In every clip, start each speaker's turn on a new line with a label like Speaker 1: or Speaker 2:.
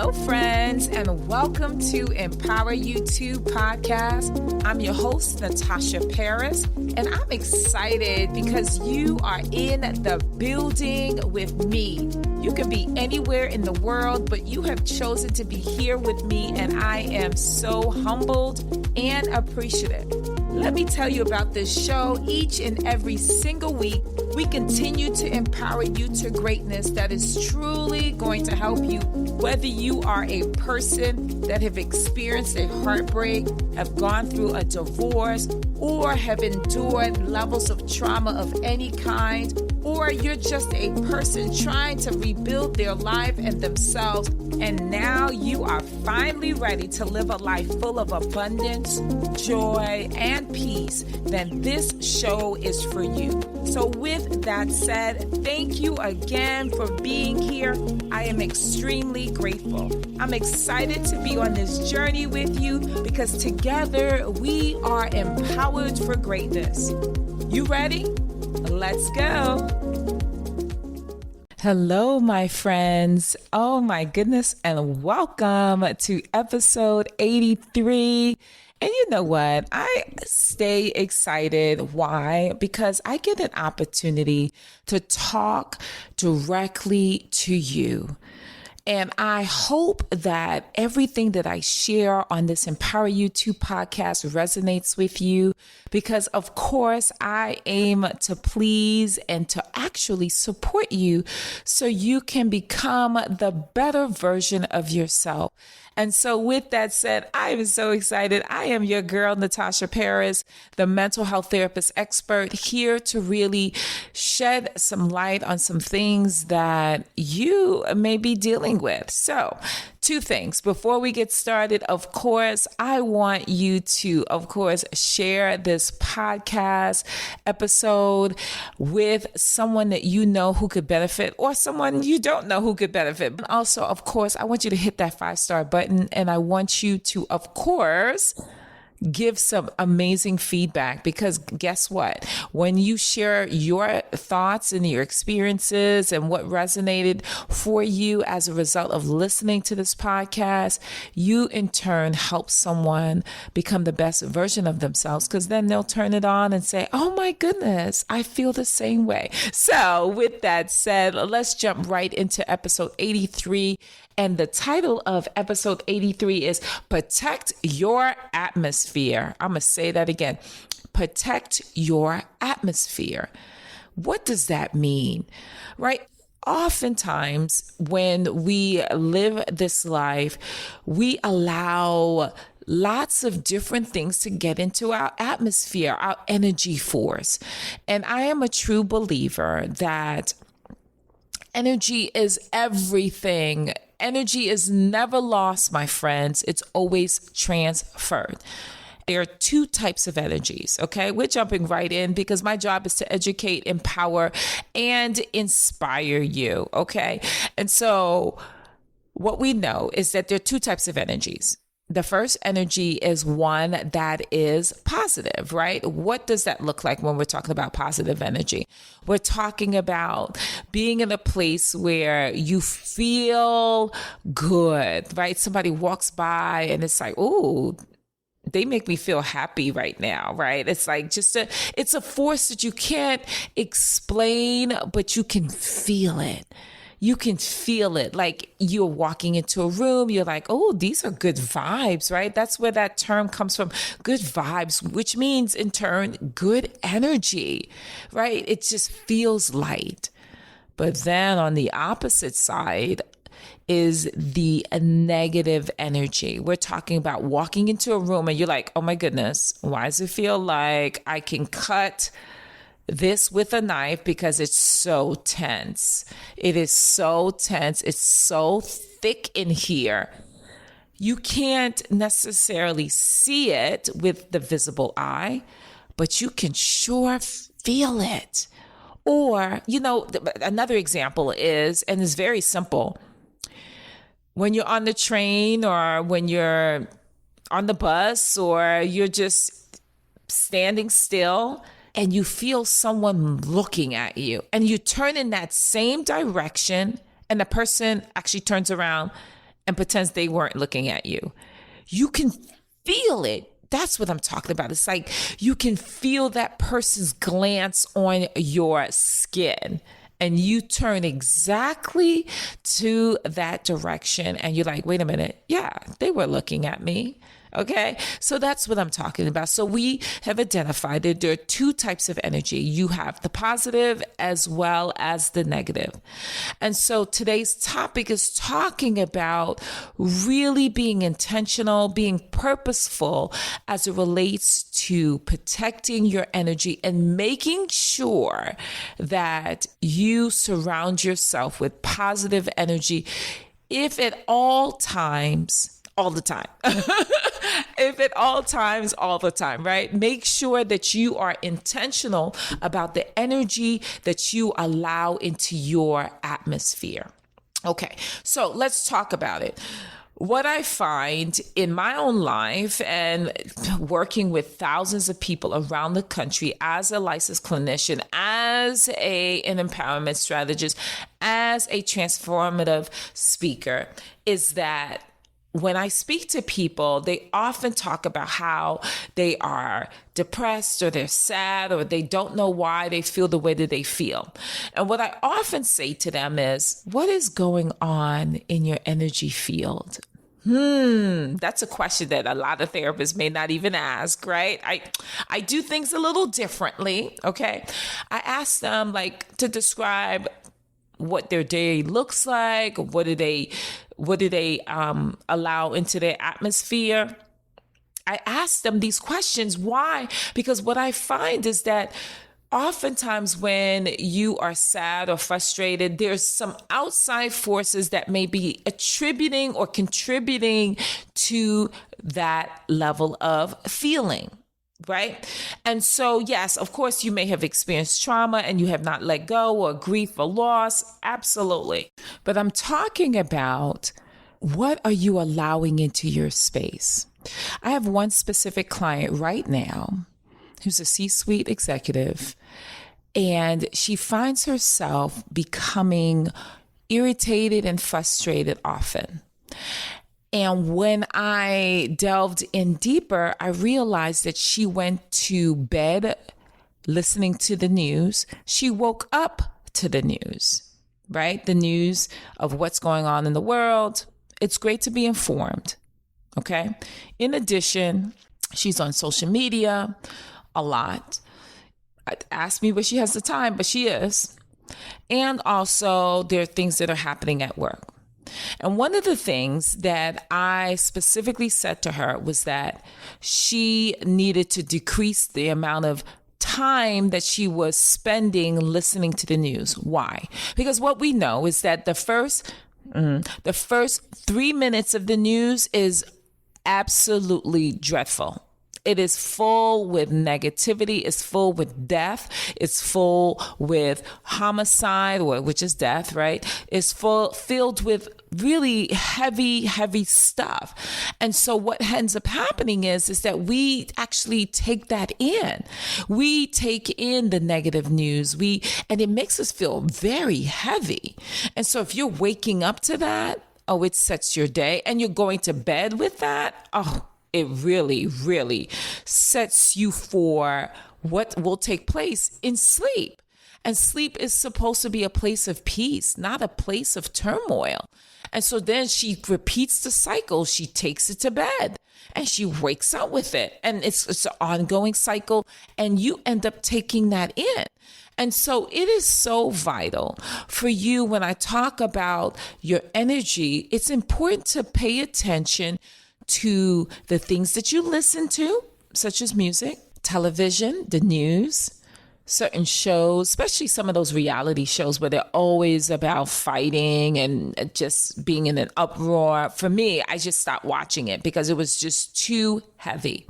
Speaker 1: Hello, friends, and welcome to Empower You 2 podcast. I'm your host, Natasha Paris, and I'm excited because you are in the building with me. You can be anywhere in the world, but you have chosen to be here with me, and I am so humbled and appreciative. Let me tell you about this show. Each and every single week, we continue to empower you to greatness that is truly going to help you, whether you are a person that have experienced a heartbreak, have gone through a divorce, or have endured levels of trauma of any kind, or you're just a person trying to rebuild their life and themselves, and now you are finally ready to live a life full of abundance, joy, and peace, then this show is for you. So with that said, thank you again for being here. I am extremely grateful. I'm excited to be on this journey with you because together we are empowered for greatness. You ready? Let's go. Hello, my friends. Oh my goodness, and welcome to episode 83. And you know what? I stay excited. Why? Because I get an opportunity to talk directly to you. And I hope that everything that I share on this Empower You 2 podcast resonates with you because, of course, I aim to please and to actually support you so you can become the better version of yourself. And so with that said, I am so excited. I am your girl, Natasha Paris, the mental health therapist expert, here to really shed some light on some things that you may be dealing with. So, two things. Before we get started, of course, I want you to, of course, share this podcast episode with someone that you know who could benefit or someone you don't know who could benefit. And also, of course, I want you to hit that 5-star button and I want you to, of course, give some amazing feedback because guess what? When you share your thoughts and your experiences and what resonated for you as a result of listening to this podcast, you in turn help someone become the best version of themselves because then they'll turn it on and say, oh my goodness, I feel the same way. So with that said, let's jump right into episode 83. And the title of episode 83 is Protect Your Atmosphere. I'm going to say that again. Protect your atmosphere. What does that mean? Right? Oftentimes, when we live this life, we allow lots of different things to get into our atmosphere, our energy force. And I am a true believer that energy is everything. Energy is never lost, my friends. It's always transferred. There are two types of energies, okay? We're jumping right in because my job is to educate, empower, and inspire you, okay? And so what we know is that there are two types of energies. The first energy is one that is positive, right? What does that look like when we're talking about positive energy? We're talking about being in a place where you feel good, right? Somebody walks by and it's like, oh, they make me feel happy right now, right? It's like it's a force that you can't explain, but you can feel it. You can feel it like you're walking into a room. You're like, oh, these are good vibes, right? That's where that term comes from. Good vibes, which means in turn, good energy, right? It just feels light. But then on the opposite side is the negative energy. We're talking about walking into a room and you're like, oh my goodness, why does it feel like I can cut this with a knife because it's so tense. It is so tense. It's so thick in here. You can't necessarily see it with the visible eye, but you can sure feel it. Or, another example is, and it's very simple, when you're on the train or when you're on the bus or you're just standing still, and you feel someone looking at you and you turn in that same direction and the person actually turns around and pretends they weren't looking at you. You can feel it. That's what I'm talking about. It's like you can feel that person's glance on your skin, and you turn exactly to that direction. And you're like, wait a minute. Yeah, they were looking at me. Okay, so that's what I'm talking about. So we have identified that there are two types of energy. You have the positive as well as the negative. And so today's topic is talking about really being intentional, being purposeful as it relates to protecting your energy and making sure that you surround yourself with positive energy, if at all times, all the time. If at all times, all the time, right? Make sure that you are intentional about the energy that you allow into your atmosphere. Okay, so let's talk about it. What I find in my own life and working with thousands of people around the country as a licensed clinician, as an empowerment strategist, as a transformative speaker, is that when I speak to people, they often talk about how they are depressed or they're sad or they don't know why they feel the way that they feel. And what I often say to them is, what is going on in your energy field? That's a question that a lot of therapists may not even ask, right? I do things a little differently, okay? I ask them to describe what their day looks like. What do they allow into their atmosphere? I ask them these questions. Why? Because what I find is that oftentimes when you are sad or frustrated, there's some outside forces that may be attributing or contributing to that level of feeling. Right? And so, yes, of course, you may have experienced trauma and you have not let go, or grief or loss. Absolutely. But I'm talking about, what are you allowing into your space? I have one specific client right now who's a C-suite executive, and she finds herself becoming irritated and frustrated often. And when I delved in deeper, I realized that she went to bed listening to the news. She woke up to the news, right? The news of what's going on in the world. It's great to be informed, okay? In addition, she's on social media a lot. Ask me where she has the time, but she is. And also, there are things that are happening at work. And one of the things that I specifically said to her was that she needed to decrease the amount of time that she was spending listening to the news. Why? Because what we know is that the first 3 minutes of the news is absolutely dreadful. It is full with negativity. It's full with death. It's full with homicide, which is death, right? It's filled with really heavy, heavy stuff. And so what ends up happening is that we actually take that in. We take in the negative news. And it makes us feel very heavy. And so if you're waking up to that, it sets your day, and you're going to bed with that, it really, really sets you for what will take place in sleep. And sleep is supposed to be a place of peace, not a place of turmoil. And so then she repeats the cycle. She takes it to bed and she wakes up with it. And it's an ongoing cycle, and you end up taking that in. And so it is so vital for you, when I talk about your energy, it's important to pay attention to the things that you listen to, such as music, television, the news, certain shows, especially some of those reality shows where they're always about fighting and just being in an uproar. For me, I just stopped watching it because it was just too heavy.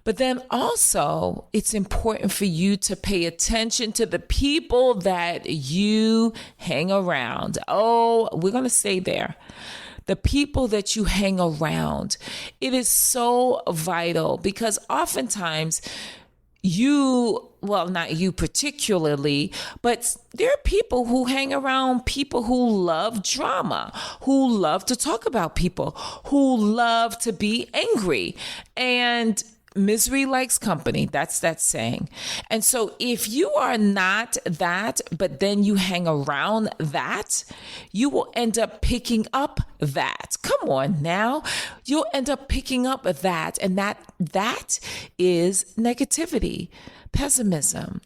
Speaker 1: But then also, it's important for you to pay attention to the people that you hang around. We're going to stay there. The people that you hang around. It is so vital, because oftentimes you well, not you particularly, but there are people who hang around people who love drama, who love to talk about people, who love to be angry. And misery likes company. That's that saying. And so if you are not that, but then you hang around that, you will end up picking up that. Come on now. You'll end up picking up that. And that is negativity, pessimism,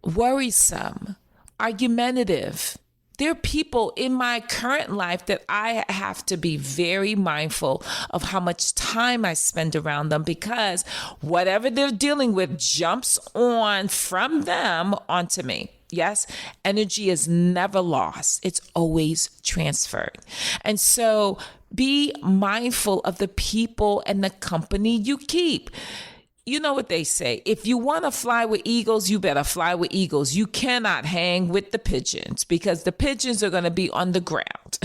Speaker 1: worrisome, argumentative. There are people in my current life that I have to be very mindful of how much time I spend around them, because whatever they're dealing with jumps on from them onto me. Yes, energy is never lost. It's always transferred. And so be mindful of the people and the company you keep. You know what they say, if you want to fly with eagles, you better fly with eagles. You cannot hang with the pigeons, because the pigeons are going to be on the ground.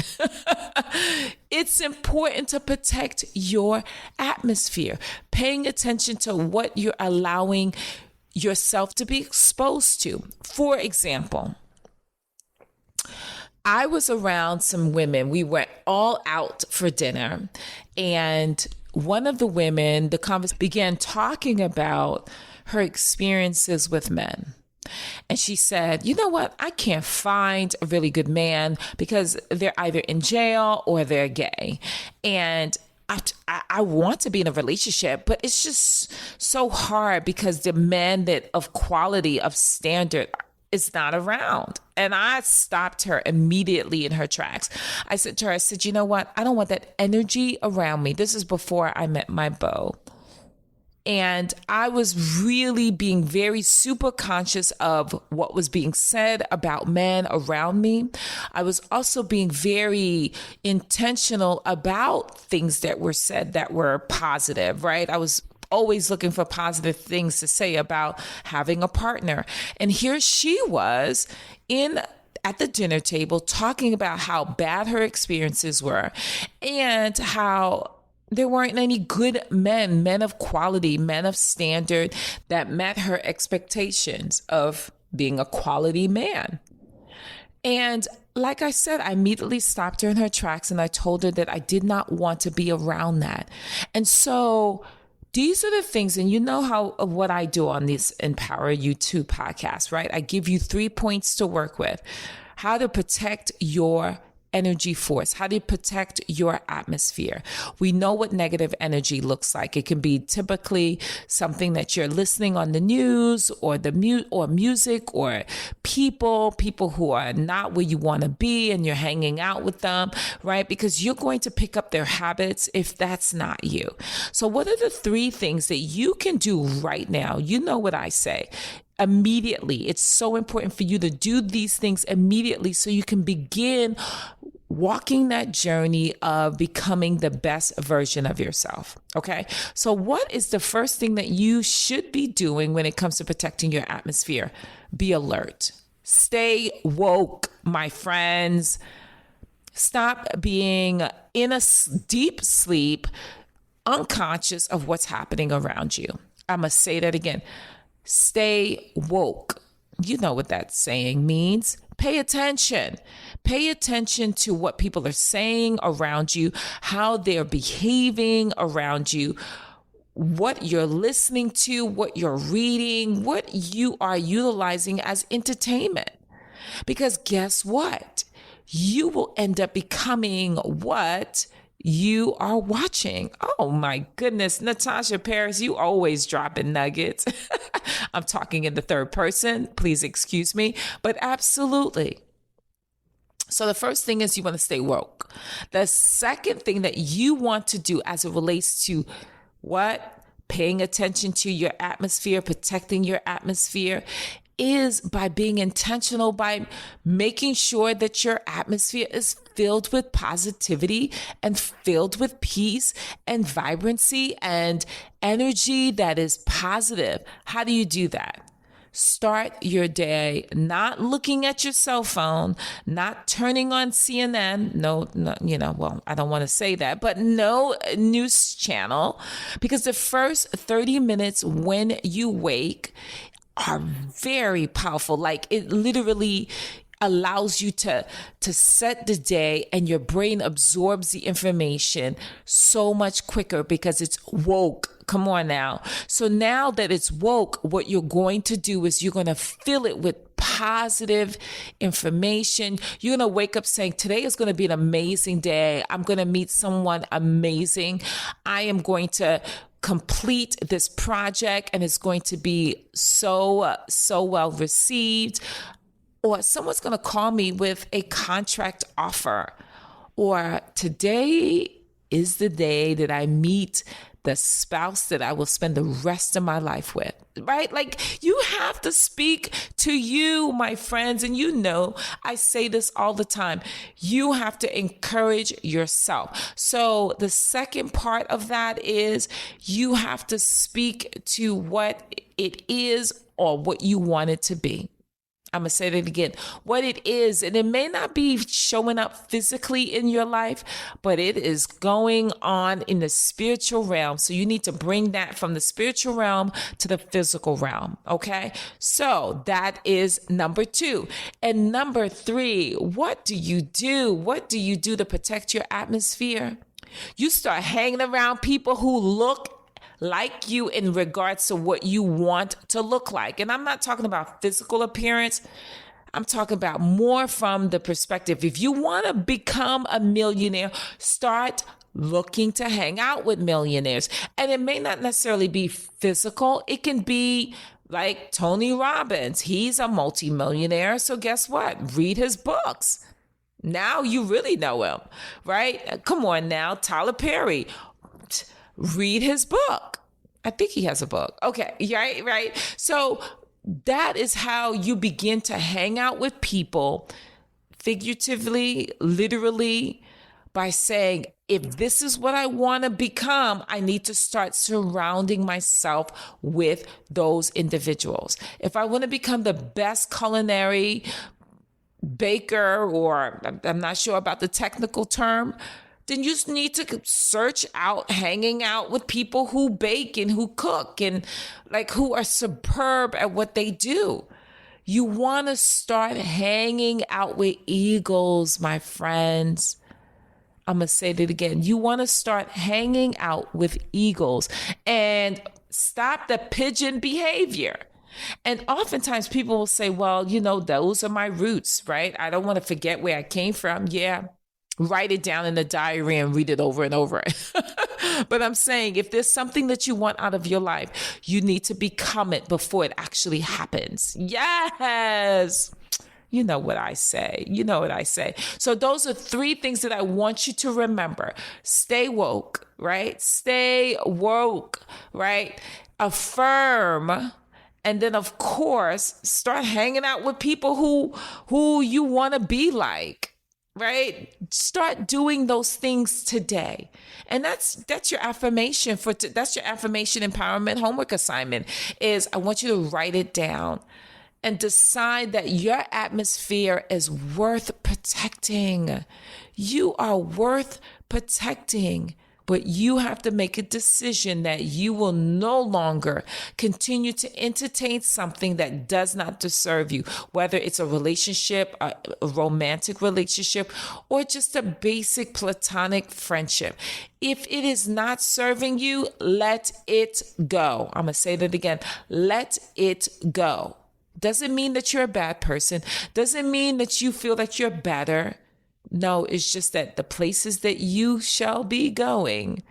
Speaker 1: It's important to protect your atmosphere, paying attention to what you're allowing yourself to be exposed to. For example, I was around some women. We went all out for dinner, and one of the women, the conversation began talking about her experiences with men. And she said, you know what? I can't find a really good man because they're either in jail or they're gay. And I want to be in a relationship, but it's just so hard because the men that of quality, of standard, is not around. And I stopped her immediately in her tracks. I said to her, you know what? I don't want that energy around me. This is before I met my beau. And I was really being very super conscious of what was being said about men around me. I was also being very intentional about things that were said that were positive, right? I was always looking for positive things to say about having a partner. And here she was at the dinner table talking about how bad her experiences were and how there weren't any good men of quality, men of standard that met her expectations of being a quality man. And like I said, I immediately stopped her in her tracks and I told her that I did not want to be around that. And so these are the things, and you know what I do on this Empower You 2 podcast, right? I give you 3 points to work with. How to protect your energy force. How do you protect your atmosphere? We know what negative energy looks like. It can be typically something that you're listening on the news or music or people who are not where you want to be and you're hanging out with them, right? Because you're going to pick up their habits if that's not you. So what are the 3 things that you can do right now? You know what I say. Immediately. It's so important for you to do these things immediately so you can begin walking that journey of becoming the best version of yourself. Okay. So what is the first thing that you should be doing when it comes to protecting your atmosphere? Be alert. Stay woke, my friends. Stop being in a deep sleep, unconscious of what's happening around you. I must say that again. Stay woke. You know what that saying means. Pay attention. Pay attention to what people are saying around you, how they're behaving around you, what you're listening to, what you're reading, what you are utilizing as entertainment. Because guess what? You will end up becoming what you are watching. Oh my goodness, Natasha Paris, you always dropping nuggets. I'm talking in the third person. Please excuse me, but absolutely. So the first thing is you want to stay woke. The second thing that you want to do as it relates to what? Paying attention to your atmosphere, protecting your atmosphere, is by being intentional, by making sure that your atmosphere is filled with positivity and filled with peace and vibrancy and energy that is positive. How do you do that? Start your day not looking at your cell phone, not turning on CNN. No, I don't want to say that, but no news channel, because the first 30 minutes when you wake are very powerful. Like it literally allows you to set the day, and your brain absorbs the information so much quicker because it's woke. Come on now. So now that it's woke, what you're going to do is you're going to fill it with positive information. You're going to wake up saying, today is going to be an amazing day. I'm going to meet someone amazing. I am going to complete this project and it's going to be so well received. Or someone's going to call me with a contract offer. Or today is the day that I meet the spouse that I will spend the rest of my life with, right? Like you have to speak to you, my friends. And you know, I say this all the time. You have to encourage yourself. So the second part of that is you have to speak to what it is or what you want it to be. I'm going to say that again, what it is. And it may not be showing up physically in your life, but it is going on in the spiritual realm. So you need to bring that from the spiritual realm to the physical realm. Okay. So that is number 2. And number 3, what do you do? What do you do to protect your atmosphere? You start hanging around people who look like you in regards to what you want to look like. And I'm not talking about physical appearance. I'm talking about more from the perspective. If you want to become a millionaire, start looking to hang out with millionaires. And it may not necessarily be physical. It can be like Tony Robbins. He's a multimillionaire. So guess what? Read his books. Now you really know him, right? Come on now, Tyler Perry. Read his book. I think he has a book. Okay, right. So that is how you begin to hang out with people, figuratively, literally, by saying, if this is what I want to become, I need to start surrounding myself with those individuals. If I want to become the best culinary baker, or I'm not sure about the technical term, then you just need to search out hanging out with people who bake and who cook and like who are superb at what they do. You want to start hanging out with eagles, my friends. I'm going to say that again. You want to start hanging out with eagles and stop the pigeon behavior. And oftentimes people will say, well, you know, those are my roots, right? I don't want to forget where I came from. Yeah. Write it down in a diary and read it over and over. But I'm saying if there's something that you want out of your life, you need to become it before it actually happens. Yes. You know what I say. So those are 3 things that I want you to remember. Stay woke, right? Stay woke, right? Affirm. And then, of course, start hanging out with people who you want to be like. Right? Start doing those things today. And that's your affirmation that's your affirmation empowerment homework assignment is I want you to write it down and decide that your atmosphere is worth protecting. You are worth protecting. But you have to make a decision that you will no longer continue to entertain something that does not deserve you, whether it's a relationship, a romantic relationship, or just a basic platonic friendship. If it is not serving you, let it go. I'm going to say that again. Let it go. Doesn't mean that you're a bad person. Doesn't mean that you feel that you're better. No, it's just that the places that you shall be going,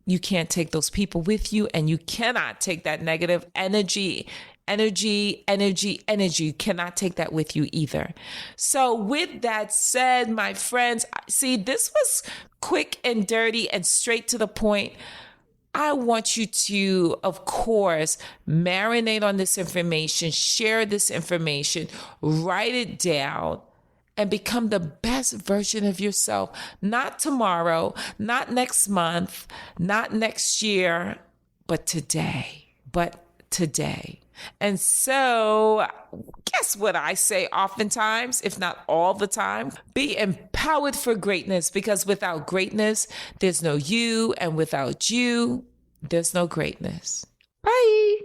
Speaker 1: you can't take those people with you, and you cannot take that negative energy. You cannot take that with you either. So with that said, my friends, see, this was quick and dirty and straight to the point. I want you to, of course, marinate on this information, share this information, write it down, and become the best version of yourself. Not tomorrow, not next month, not next year, but today. And so guess what I say oftentimes, if not all the time? Be empowered for greatness, because without greatness, there's no you. And without you, there's no greatness. Bye.